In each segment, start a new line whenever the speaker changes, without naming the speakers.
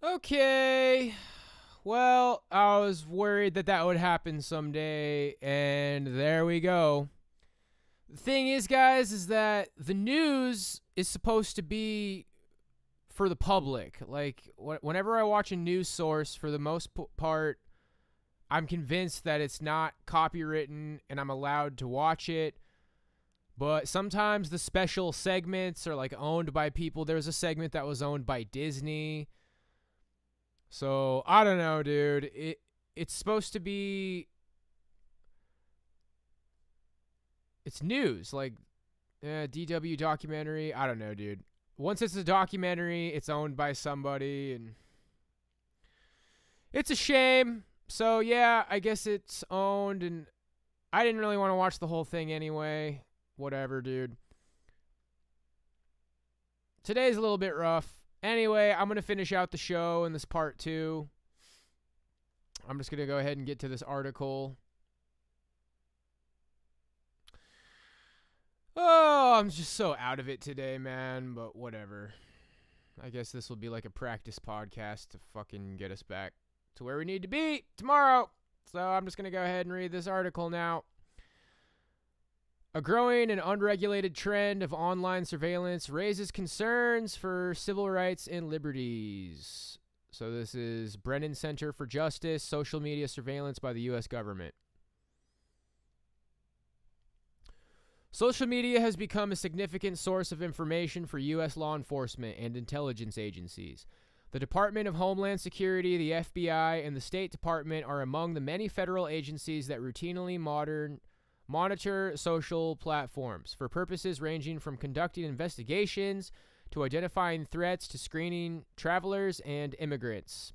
Okay. Well, I was worried that that would happen someday, and there we go. The thing is, guys, is that the news is supposed to be for the public. Like, whenever I watch a news source, for the most part, I'm convinced that it's not copywritten and I'm allowed to watch it. But sometimes the special segments are like owned by people. There was a segment that was owned by Disney. So I don't know, dude. It's supposed to be. It's news, like DW documentary. I don't know, dude. Once it's a documentary, it's owned by somebody, and it's a shame. So yeah, I guess it's owned, and I didn't really want to watch the whole thing anyway. Whatever, dude. Today's a little bit rough. Anyway, I'm going to finish out the show in this part 2. I'm just going to go ahead and get to this article. Oh, I'm just so out of it today, man, but whatever. I guess this will be like a practice podcast to fucking get us back to where we need to be tomorrow. So I'm just going to go ahead and read this article now. A growing and unregulated trend of online surveillance raises concerns for civil rights and liberties. So this is Brennan Center for Justice, social media surveillance by the U.S. government. Social media has become a significant source of information for U.S. law enforcement and intelligence agencies. The Department of Homeland Security, the FBI, and the State Department are among the many federal agencies that routinely monitor social platforms for purposes ranging from conducting investigations to identifying threats to screening travelers and immigrants.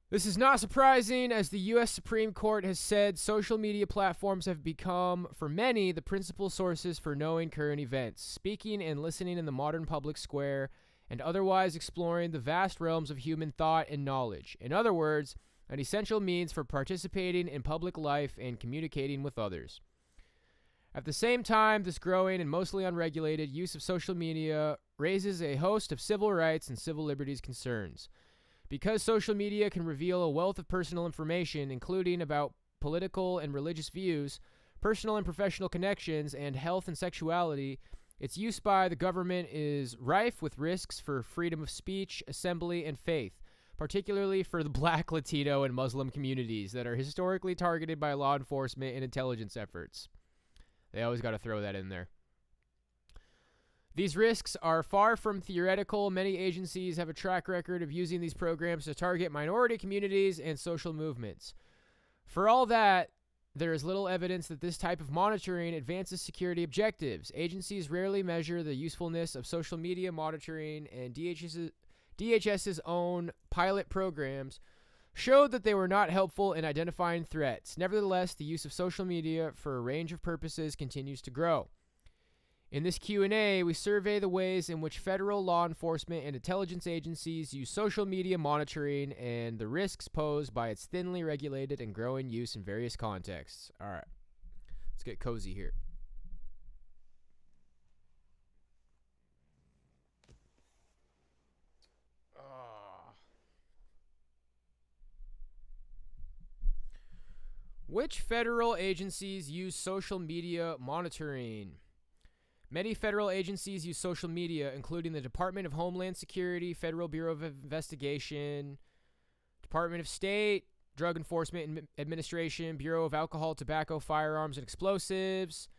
This is not surprising, as the U.S. Supreme Court has said social media platforms have become, for many, the principal sources for knowing current events, speaking and listening in the modern public square, and otherwise exploring the vast realms of human thought and knowledge. In other words, an essential means for participating in public life and communicating with others. At the same time, this growing and mostly unregulated use of social media raises a host of civil rights and civil liberties concerns. Because social media can reveal a wealth of personal information, including about political and religious views, personal and professional connections, and health and sexuality, its use by the government is rife with risks for freedom of speech, assembly, and faith, particularly for the Black, Latino, and Muslim communities that are historically targeted by law enforcement and intelligence efforts. They always got to throw that in there. These risks are far from theoretical. Many agencies have a track record of using these programs to target minority communities and social movements. For all that, there is little evidence that this type of monitoring advances security objectives. Agencies rarely measure the usefulness of social media monitoring, and DHS's own pilot programs showed that they were not helpful in identifying threats. Nevertheless, the use of social media for a range of purposes continues to grow. In this Q&A, we survey the ways in which federal law enforcement and intelligence agencies use social media monitoring and the risks posed by its thinly regulated and growing use in various contexts. All right, let's get cozy here. Which federal agencies use social media monitoring? Many federal agencies use social media, including the Department of Homeland Security, Federal Bureau of Investigation, Department of State, Drug Enforcement Administration, Bureau of Alcohol, Tobacco, Firearms, and Explosives,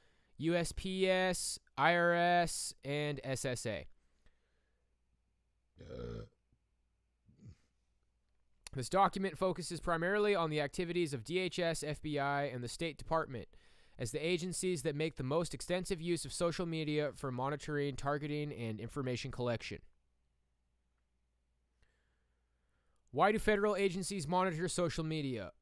USPS, IRS, and SSA. This document focuses primarily on the activities of DHS, FBI, and the State Department as the agencies that make the most extensive use of social media for monitoring, targeting, and information collection. Why do federal agencies monitor social media?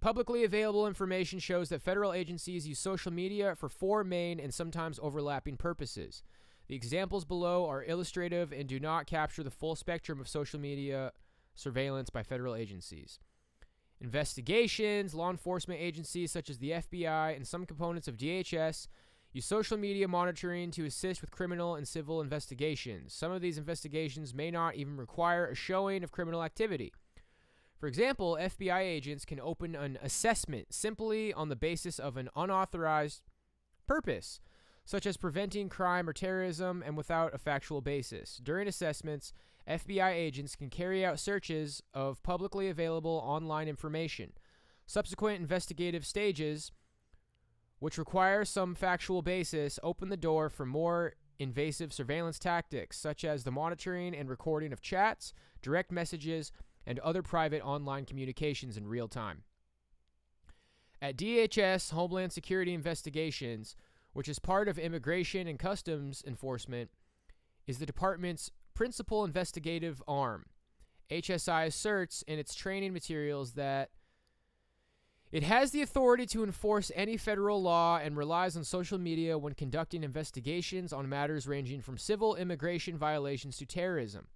Publicly available information shows that federal agencies use social media for 4 main and sometimes overlapping purposes. The examples below are illustrative and do not capture the full spectrum of social media surveillance by federal agencies. Investigations, law enforcement agencies such as the FBI and some components of DHS use social media monitoring to assist with criminal and civil investigations. Some of these investigations may not even require a showing of criminal activity. For example, FBI agents can open an assessment simply on the basis of an unauthorized purpose, such as preventing crime or terrorism, and without a factual basis. During assessments, FBI agents can carry out searches of publicly available online information. Subsequent investigative stages, which require some factual basis, open the door for more invasive surveillance tactics, such as the monitoring and recording of chats, direct messages, and other private online communications in real time. At DHS Homeland Security Investigations, which is part of Immigration and Customs Enforcement, is the department's principal investigative arm. HSI asserts in its training materials that it has the authority to enforce any federal law and relies on social media when conducting investigations on matters ranging from civil immigration violations to terrorism.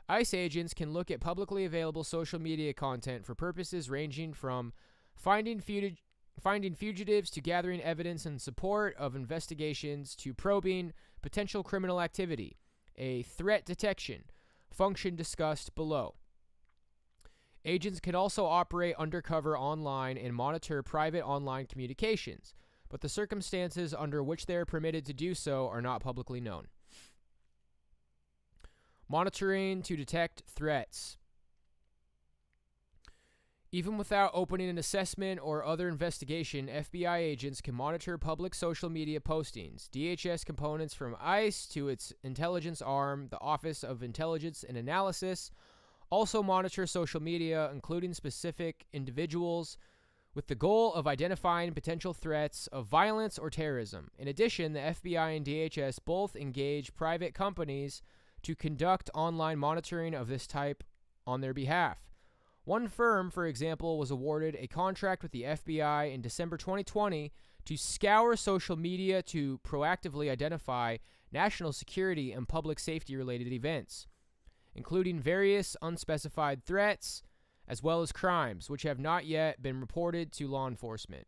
ICE agents can look at publicly available social media content for purposes ranging from finding fugitives to gathering evidence in support of investigations to probing potential criminal activity, a threat detection function discussed below. Agents can also operate undercover online and monitor private online communications, but the circumstances under which they are permitted to do so are not publicly known. Monitoring to detect threats. Even without opening an assessment or other investigation, FBI agents can monitor public social media postings. DHS components from ICE to its intelligence arm, the Office of Intelligence and Analysis, also monitor social media, including specific individuals, with the goal of identifying potential threats of violence or terrorism. In addition, the FBI and DHS both engage private companies to conduct online monitoring of this type on their behalf. One firm, for example, was awarded a contract with the FBI in December 2020 to scour social media to proactively identify national security and public safety related events, including various unspecified threats, as well as crimes, which have not yet been reported to law enforcement.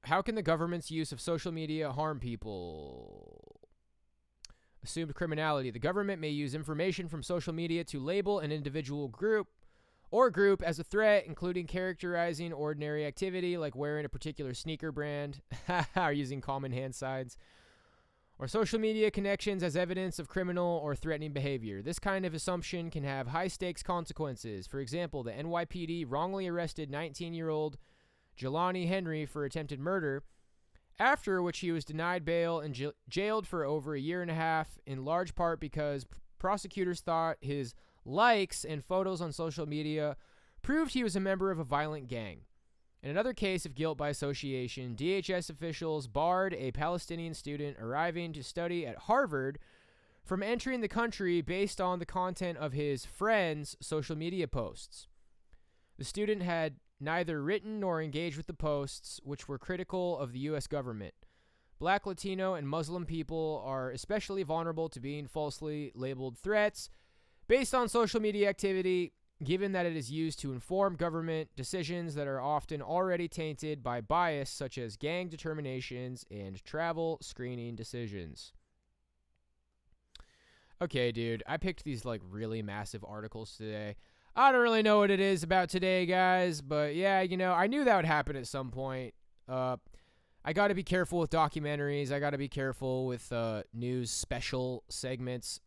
How can the government's use of social media harm people? Assumed criminality. The government may use information from social media to label an individual group as a threat, including characterizing ordinary activity like wearing a particular sneaker brand or using common hand signs, or social media connections as evidence of criminal or threatening behavior. This kind of assumption can have high-stakes consequences. For example, the NYPD wrongly arrested 19-year-old Jelani Henry for attempted murder, after which he was denied bail and jailed for over a year and a half, in large part because prosecutors thought his likes and photos on social media proved he was a member of a violent gang. In another case of guilt by association, DHS officials barred a Palestinian student arriving to study at Harvard from entering the country based on the content of his friends' social media posts. The student had neither written nor engaged with the posts, which were critical of the U.S. government. Black, Latino, and Muslim people are especially vulnerable to being falsely labeled threats based on social media activity, given that it is used to inform government decisions that are often already tainted by bias such as gang determinations and travel screening decisions. Okay, dude, I picked these like really massive articles today. I don't really know what it is about today, guys, but yeah, you know, I knew that would happen at some point. I got to be careful with documentaries. I got to be careful with news special segments.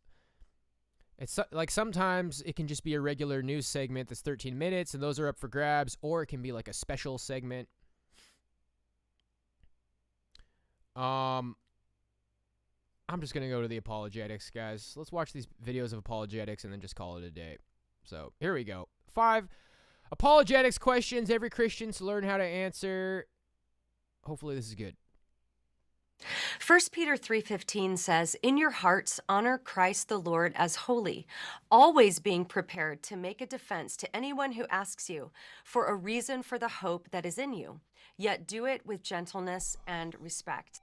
It's like sometimes it can just be a regular news segment that's 13 minutes, and those are up for grabs, or it can be like a special segment. I'm just going to go to the Apologetics, guys. Let's watch these videos of Apologetics and then just call it a day. So here we go. 5 apologetics questions every Christian should learn how to answer. Hopefully this is good.
1 Peter 3:15 says, "In your hearts honor Christ the Lord as holy, always being prepared to make a defense to anyone who asks you for a reason for the hope that is in you, yet do it with gentleness and respect."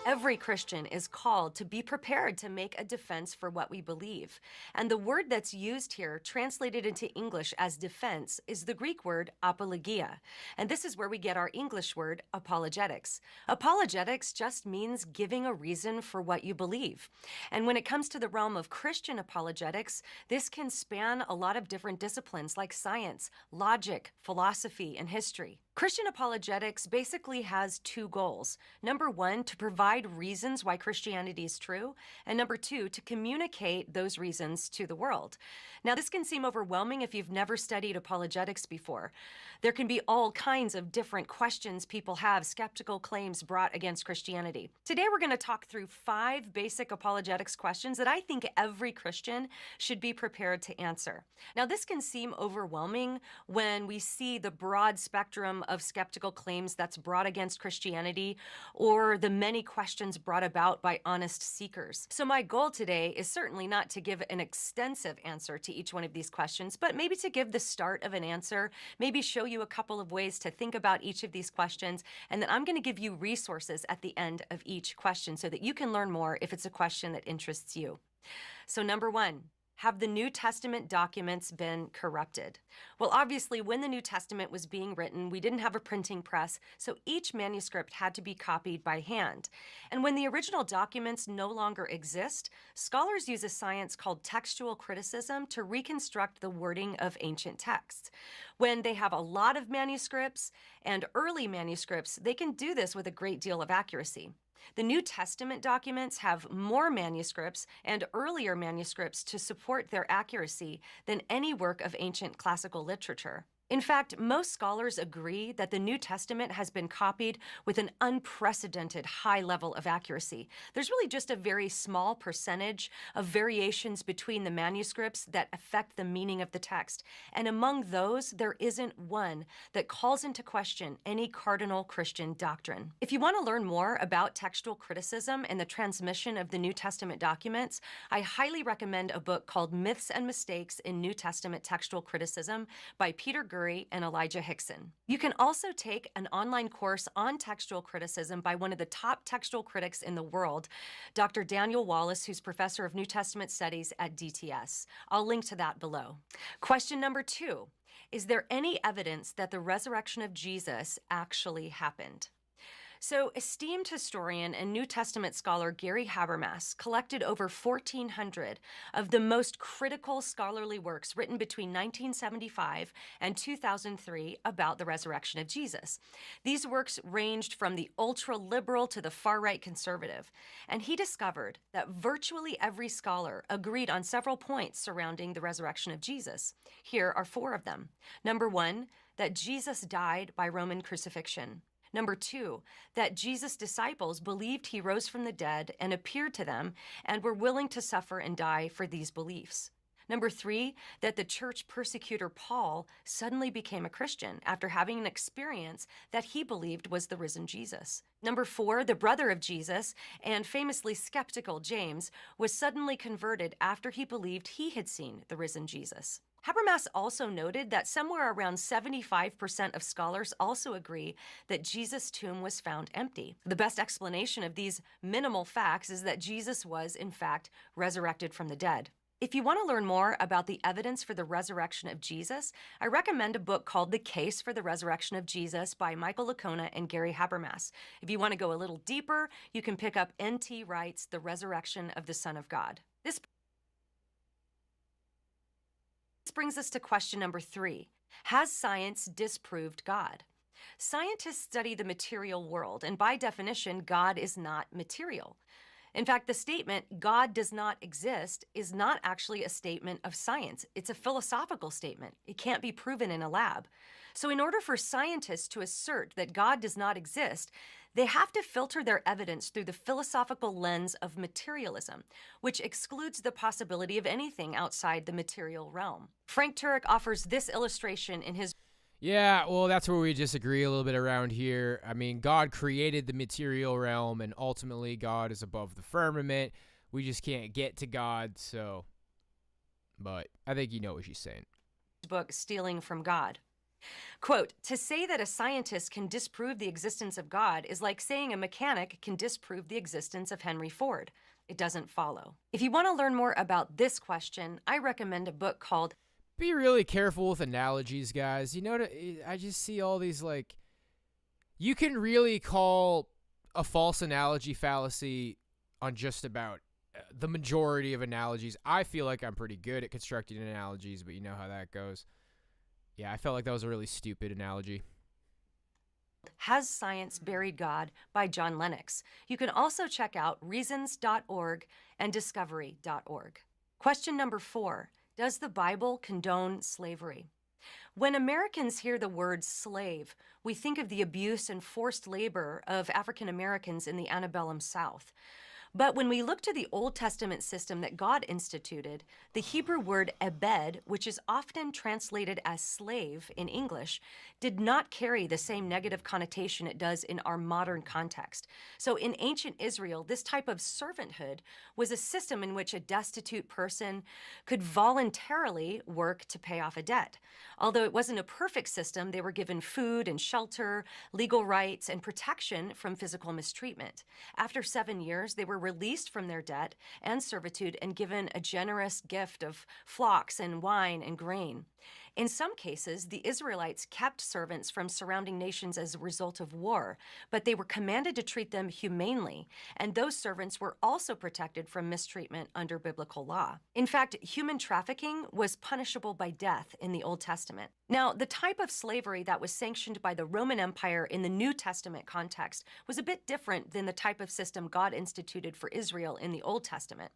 Every Christian is called to be prepared to make a defense for what we believe. And the word that's used here, translated into English as defense, is the Greek word apologia. And this is where we get our English word apologetics. Apologetics just means giving a reason for what you believe. And when it comes to the realm of Christian apologetics, this can span a lot of different disciplines like science, logic, philosophy, and history. Christian apologetics basically has two goals. Number one, to provide reasons why Christianity is true, and number two, to communicate those reasons to the world. Now, this can seem overwhelming if you've never studied apologetics before. There can be all kinds of different questions people have, skeptical claims brought against Christianity. Today, we're going to talk through 5 basic apologetics questions that I think every Christian should be prepared to answer. Now, this can seem overwhelming when we see the broad spectrum of skeptical claims that's brought against Christianity, or the many questions brought about by honest seekers. So my goal today is certainly not to give an extensive answer to each one of these questions, but maybe to give the start of an answer, maybe show you a couple of ways to think about each of these questions, and then I'm going to give you resources at the end of each question so that you can learn more if it's a question that interests you. So number 1, have the New Testament documents been corrupted? Well, obviously, when the New Testament was being written, we didn't have a printing press, so each manuscript had to be copied by hand. And when the original documents no longer exist, scholars use a science called textual criticism to reconstruct the wording of ancient texts. When they have a lot of manuscripts and early manuscripts, they can do this with a great deal of accuracy. The New Testament documents have more manuscripts and earlier manuscripts to support their accuracy than any work of ancient classical literature. In fact, most scholars agree that the New Testament has been copied with an unprecedented high level of accuracy. There's really just a very small percentage of variations between the manuscripts that affect the meaning of the text. And among those, there isn't one that calls into question any cardinal Christian doctrine. If you want to learn more about textual criticism and the transmission of the New Testament documents, I highly recommend a book called Myths and Mistakes in New Testament Textual Criticism by Peter and Elijah Hickson. You can also take an online course on textual criticism by one of the top textual critics in the world, Dr. Daniel Wallace, who's professor of New Testament studies at DTS. I'll link to that below. Question number 2, is there any evidence that the resurrection of Jesus actually happened? So, esteemed historian and New Testament scholar Gary Habermas collected over 1,400 of the most critical scholarly works written between 1975 and 2003 about the resurrection of Jesus. These works ranged from the ultra-liberal to the far-right conservative, and he discovered that virtually every scholar agreed on several points surrounding the resurrection of Jesus. Here are 4 of them. Number 1, that Jesus died by Roman crucifixion. Number 2, that Jesus' disciples believed he rose from the dead and appeared to them and were willing to suffer and die for these beliefs. Number 3, that the church persecutor Paul suddenly became a Christian after having an experience that he believed was the risen Jesus. Number 4, the brother of Jesus and famously skeptical James was suddenly converted after he believed he had seen the risen Jesus. Habermas also noted that somewhere around 75% of scholars also agree that Jesus' tomb was found empty. The best explanation of these minimal facts is that Jesus was, in fact, resurrected from the dead. If you want to learn more about the evidence for the resurrection of Jesus, I recommend a book called The Case for the Resurrection of Jesus by Michael Licona and Gary Habermas. If you want to go a little deeper, you can pick up N.T. Wright's The Resurrection of the Son of God. This brings us to question number 3. Has science disproved God? Scientists study the material world, and by definition, God is not material. In fact, the statement, God does not exist, is not actually a statement of science. It's a philosophical statement. It can't be proven in a lab. So in order for scientists to assert that God does not exist, they have to filter their evidence through the philosophical lens of materialism, which excludes the possibility of anything outside the material realm. Frank Turek offers this illustration in his
Yeah, well, that's where we disagree a little bit around here. I mean, God created the material realm, and ultimately God is above the firmament. We just can't get to God, so... But I think you know what she's saying.
book, Stealing from God. Quote, to say that a scientist can disprove the existence of God is like saying a mechanic can disprove the existence of Henry Ford. It doesn't follow. If you want to learn more about this question, I recommend a book called
Be really careful with analogies, guys. I just see all these, like, you can really call a false analogy fallacy on just about the majority of analogies. I feel like I'm pretty good at constructing analogies, but you know how that goes. Yeah, I felt like that was a really stupid analogy.
Has Science Buried God by John Lennox. You can also check out reasons.org and discovery.org. Question number 4. Does the Bible condone slavery? When Americans hear the word slave, we think of the abuse and forced labor of African Americans in the antebellum South. But when we look to the Old Testament system that God instituted, the Hebrew word ebed, which is often translated as slave in English, did not carry the same negative connotation it does in our modern context. So in ancient Israel, this type of servanthood was a system in which a destitute person could voluntarily work to pay off a debt. Although it wasn't a perfect system, they were given food and shelter, legal rights, and protection from physical mistreatment. After 7 years, they were released from their debt and servitude and given a generous gift of flocks and wine and grain. In some cases, the Israelites kept servants from surrounding nations as a result of war, but they were commanded to treat them humanely, and those servants were also protected from mistreatment under biblical law. In fact, human trafficking was punishable by death in the Old Testament. Now, the type of slavery that was sanctioned by the Roman Empire in the New Testament context was a bit different than the type of system God instituted for Israel in the Old Testament.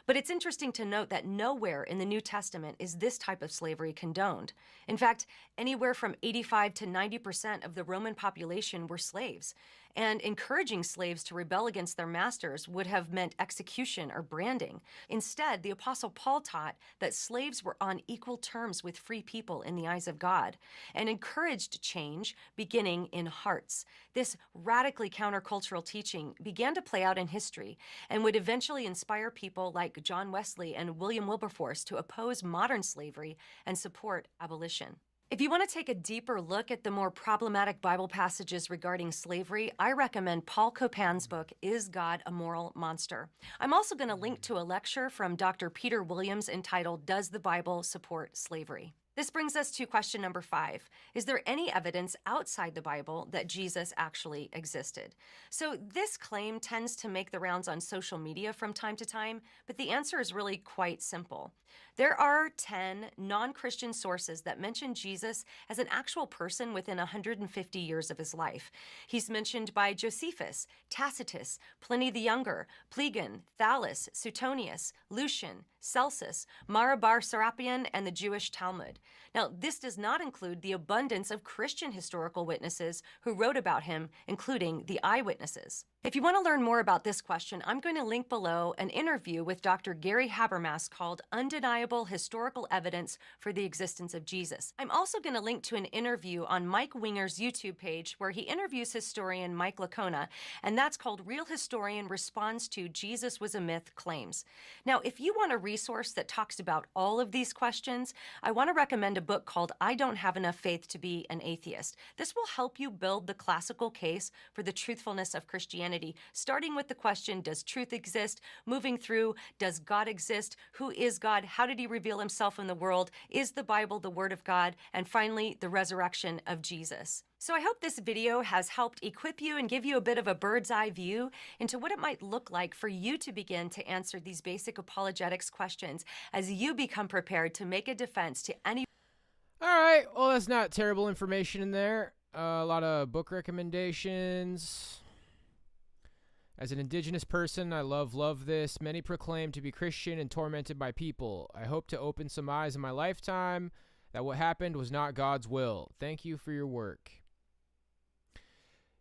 But it's interesting to note that nowhere in the New Testament is this type of slavery condoned. In fact, anywhere from 85 to 90% of the Roman population were slaves, and encouraging slaves to rebel against their masters would have meant execution or branding. Instead, the Apostle Paul taught that slaves were on equal terms with free people in the eyes of God, and encouraged change beginning in hearts. This radically countercultural teaching began to play out in history and would eventually inspire people like John Wesley and William Wilberforce to oppose modern slavery and support abolition. If you want to take a deeper look at the more problematic Bible passages regarding slavery, I recommend Paul Copan's book, Is God a Moral Monster? I'm also going to link to a lecture from Dr. Peter Williams entitled, Does the Bible Support Slavery? This brings us to question number 5. Is there any evidence outside the Bible that Jesus actually existed? So this claim tends to make the rounds on social media from time to time, but the answer is really quite simple. There are 10 non-Christian sources that mention Jesus as an actual person within 150 years of his life. He's mentioned by Josephus, Tacitus, Pliny the Younger, Plegon, Thallus, Suetonius, Lucian, Celsus, Marabar Serapion, and the Jewish Talmud. Now, this does not include the abundance of Christian historical witnesses who wrote about him, including the eyewitnesses. If you want to learn more about this question, I'm going to link below an interview with Dr. Gary Habermas called Undeniable Historical Evidence for the Existence of Jesus. I'm also going to link to an interview on Mike Winger's YouTube page where he interviews historian Mike Lacona, and that's called Real Historian Responds to Jesus Was a Myth Claims. Now, if you want a resource that talks about all of these questions, I want to recommend a book called I Don't Have Enough Faith to Be an Atheist. This will help you build the classical case for the truthfulness of Christianity, starting with the question, does truth exist? Moving through, does God exist? Who is God? How did he reveal himself in the world? Is the Bible the Word of God? And finally, the resurrection of Jesus. So I hope this video has helped equip you and give you a bit of a bird's eye view into what it might look like for you to begin to answer these basic apologetics questions as you become prepared to make a defense to any.
All right, well, that's not terrible information in there. A lot of book recommendations. As an indigenous person, I love this. Many proclaim to be Christian and tormented by people. I hope to open some eyes in my lifetime that what happened was not God's will. Thank you for your work.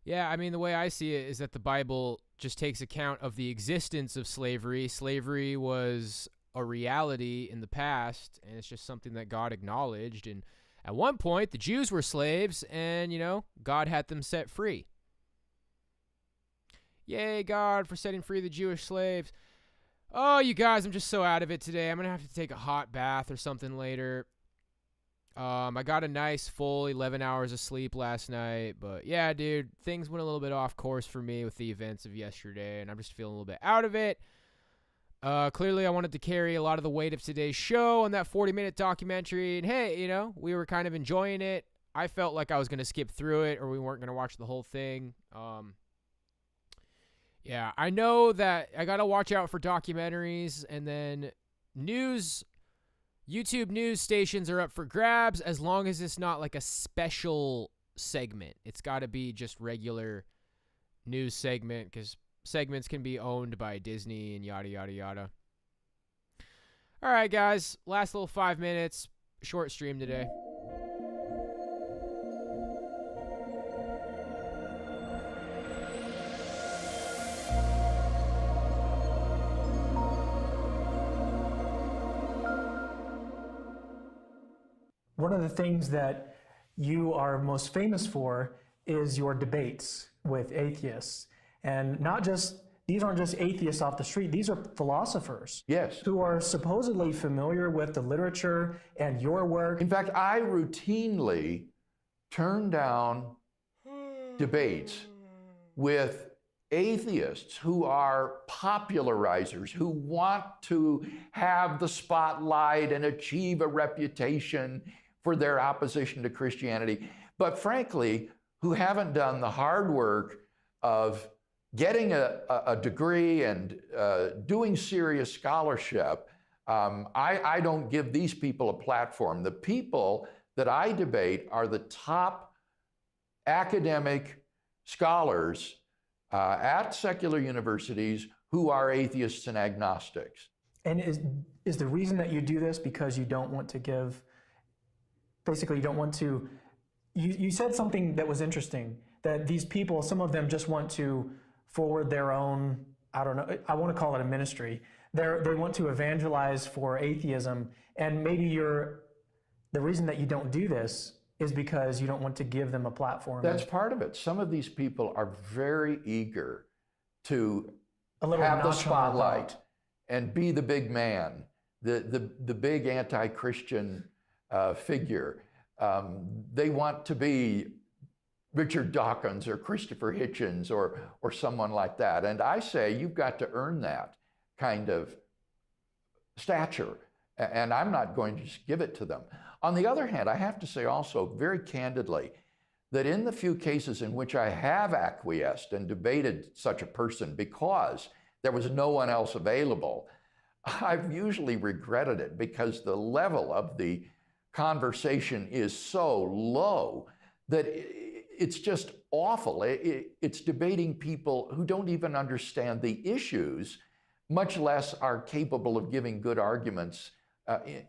Yeah, I mean, the way I see it is that the Bible just takes account of the existence of slavery. Slavery was a reality in the past, and it's just something that God acknowledged. And at one point, the Jews were slaves, and, God had them set free. Yay, God, for setting free the Jewish slaves. Oh, you guys, I'm just so out of it today. I'm going to have to take a hot bath or something later. I got a nice full 11 hours of sleep last night, but yeah, dude, things went a little bit off course for me with the events of yesterday, and I'm just feeling a little bit out of it. Clearly, I wanted to carry a lot of the weight of today's show on that 40-minute documentary, and hey, we were kind of enjoying it. I felt like I was going to skip through it, or we weren't going to watch the whole thing. Yeah, I know that I got to watch out for documentaries, and then YouTube news stations are up for grabs as long as it's not like a special segment. It's got to be just regular news segment because segments can be owned by Disney and yada, yada, yada. All right, guys. Last little 5 minutes. Short stream today.
One of the things that you are most famous for is your debates with atheists. And these aren't just atheists off the street, these are philosophers.
Yes.
Who are supposedly familiar with the literature and your work.
In fact, I routinely turn down debates with atheists who are popularizers, who want to have the spotlight and achieve a reputation for their opposition to Christianity, but frankly, who haven't done the hard work of getting a degree and doing serious scholarship. I don't give these people a platform. The people that I debate are the top academic scholars at secular universities who are atheists and agnostics.
And is the reason that you do this because you don't want to give, basically you don't want to, you said something that was interesting, that these people, some of them just want to forward their own, I don't know, I want to call it a ministry. They want to evangelize for atheism, and maybe the reason that you don't do this is because you don't want to give them a platform.
That's part of it. Some of these people are very eager to have the spotlight and be the big man, the big anti-Christian figure. They want to be Richard Dawkins or Christopher Hitchens or someone like that. And I say you've got to earn that kind of stature, and I'm not going to just give it to them. On the other hand, I have to say also very candidly that in the few cases in which I have acquiesced and debated such a person because there was no one else available, I've usually regretted it because the level of the conversation is so low that it's just awful. It's debating people who don't even understand the issues, much less are capable of giving good arguments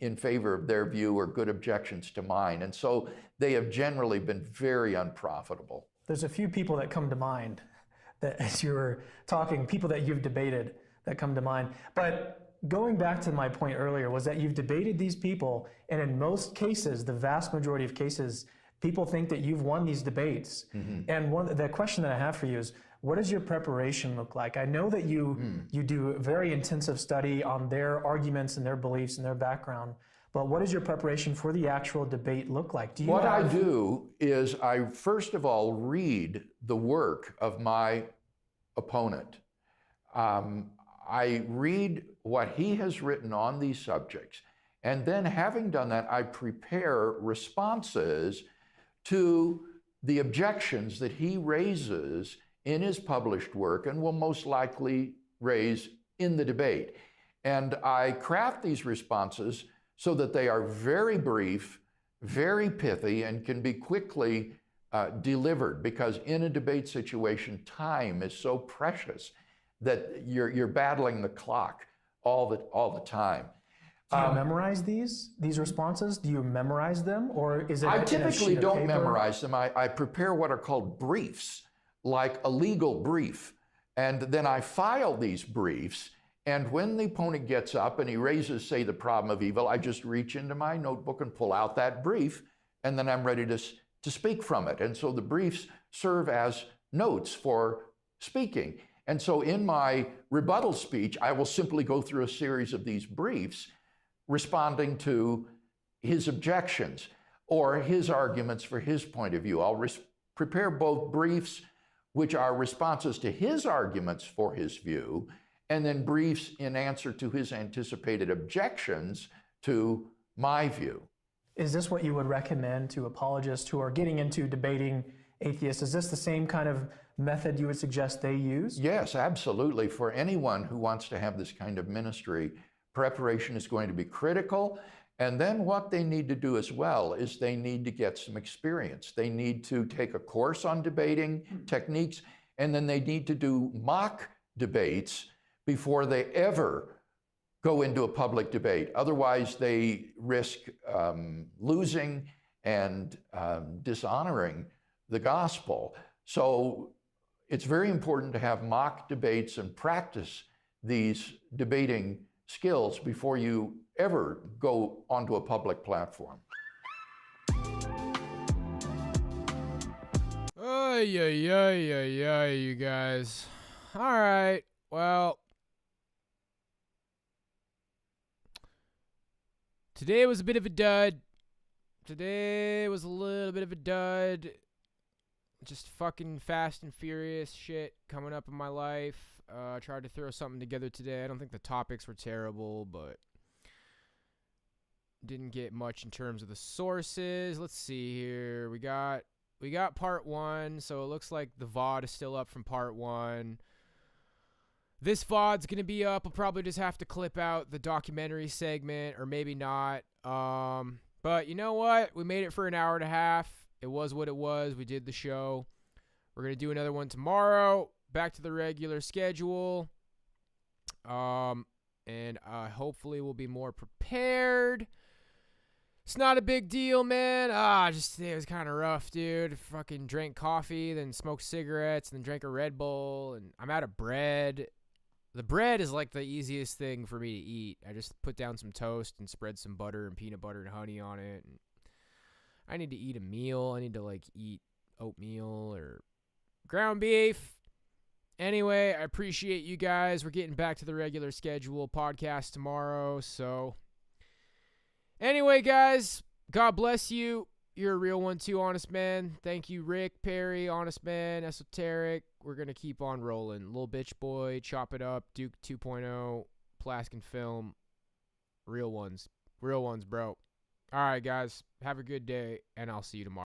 in favor of their view or good objections to mine. And so they have generally been very unprofitable.
There's a few people that come to mind that as you were talking, people that you've debated that come to mind. But going back to my point earlier was that you've debated these people, and in most cases, the vast majority of cases, people think that you've won these debates. Mm-hmm. And the question that I have for you is, what does your preparation look like? I know that you do very intensive study on their arguments and their beliefs and their background, but what does your preparation for the actual debate look like?
What I do is I first of all read the work of my opponent. I read what he has written on these subjects, and then having done that, I prepare responses to the objections that he raises in his published work and will most likely raise in the debate. And I craft these responses so that they are very brief, very pithy, and can be quickly delivered, because in a debate situation, time is so precious that you're battling the clock all the time.
Do you memorize these responses? Do you memorize them, or is it?
I typically don't memorize them. I prepare what are called briefs, like a legal brief, and then I file these briefs. And when the opponent gets up and he raises, say, the problem of evil, I just reach into my notebook and pull out that brief, and then I'm ready to speak from it. And so the briefs serve as notes for speaking. And so in my rebuttal speech, I will simply go through a series of these briefs responding to his objections. or his arguments for his point of view. I'll prepare both briefs, which are responses to his arguments for his view, and then briefs in answer to his anticipated objections to my view.
Is this what you would recommend to apologists who are getting into debating atheists? Is this the same kind of method you would suggest they use?
Yes, absolutely. For anyone who wants to have this kind of ministry, preparation is going to be critical. And then what they need to do as well is they need to get some experience. They need to take a course on debating techniques, and then they need to do mock debates before they ever go into a public debate. Otherwise, they risk losing and dishonoring the gospel. So it's very important to have mock debates and practice these debating skills before you ever go onto a public platform.
Ay, ay, ay, ay, ay, you guys. All right, well, today was a bit of a dud. Today was a little bit of a dud. Just fucking fast and furious shit coming up in my life. I tried to throw something together today. I don't think the topics were terrible, but didn't get much in terms of the sources. Let's see here. We got part 1, so it looks like the VOD is still up from part 1. This VOD's going to be up. I'll probably just have to clip out the documentary segment, or maybe not. But you know what? We made it for an hour and a half. It was what it was. We did the show. We're going to do another one tomorrow. Back to the regular schedule. And hopefully we'll be more prepared. It's not a big deal, man. Just today was kind of rough, dude. Fucking drank coffee, then smoked cigarettes, and then drank a Red Bull, and I'm out of bread. The bread is like the easiest thing for me to eat. I just put down some toast and spread some butter and peanut butter and honey on it. And I need to eat a meal. I need to eat oatmeal or ground beef. Anyway, I appreciate you guys. We're getting back to the regular schedule podcast tomorrow. So anyway, guys, God bless you. You're a real one too, Honest Man. Thank you, Rick, Perry, Honest Man, Esoteric. We're going to keep on rolling. Little Bitch Boy, Chop It Up, Duke 2.0, Plask and Film. Real ones. Real ones, bro. All right, guys. Have a good day, and I'll see you tomorrow.